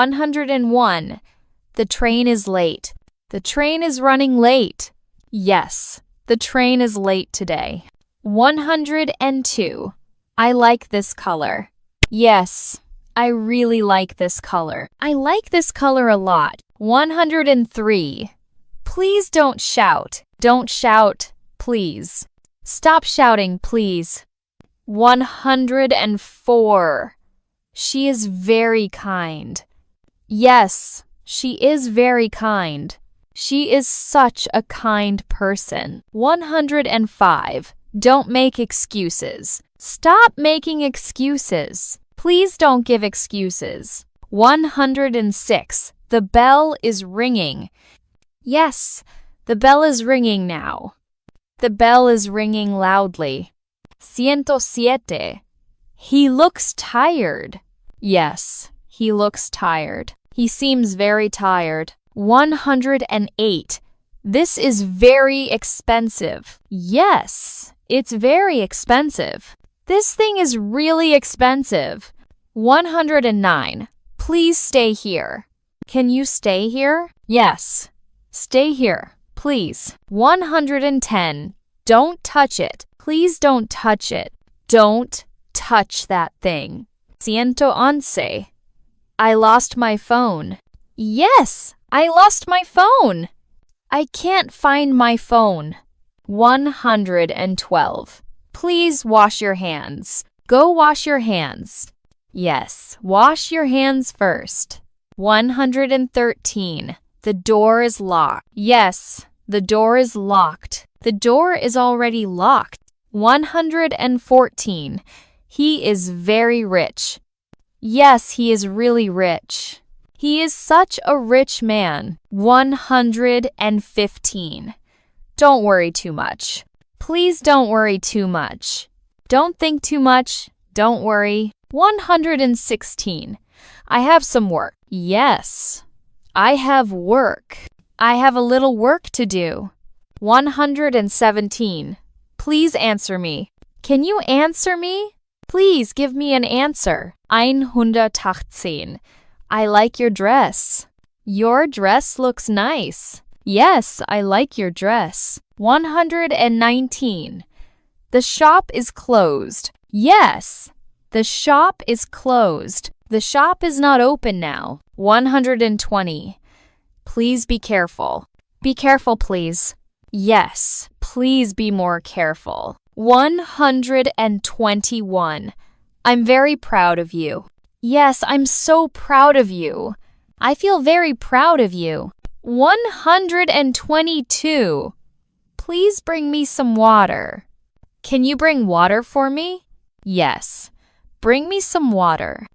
101. The train is late. The train is running late. Yes, the train is late today. 102. I like this color. Yes, I really like this color. I like this color a lot. 103. Please don't shout. Don't shout, please. Stop shouting, please. 104. She is very kind. Yes, she is very kind. She is such a kind person. 105. Don't make excuses. Stop making excuses. Please don't give excuses. 106. The bell is ringing. Yes, the bell is ringing now. The bell is ringing loudly. 107. He looks tired. Yes, he looks tired. He seems very tired. 108. This is very expensive. Yes, it's very expensive. This thing is really expensive. 109. Please stay here. Can you stay here? Yes. Stay here, please. 110. Don't touch it. Please don't touch it. Don't touch that thing. 111. I lost my phone. Yes, I lost my phone. I can't find my phone. 112. Please wash your hands. Go wash your hands. Yes, wash your hands first. 113. The door is locked. Yes, the door is locked. The door is already locked. 114. He is very rich. Yes, he is really rich. He is such a rich man. 115. Don't worry too much. Please don't worry too much. Don't think too much. Don't worry. 116. I have some work. Yes, I have work. I have a little work to do. 117. Please answer me. Can you answer me? Please give me an answer. 118. I like your dress. Your dress looks nice. Yes, I like your dress. 119. The shop is closed. Yes, the shop is closed. The shop is not open now. 120. Please be careful. Be careful, please. Yes, please be more careful. 121. I'm very proud of you. Yes, I'm so proud of you. I feel very proud of you. 122. Please bring me some water. Can you bring water for me? Yes. Bring me some water.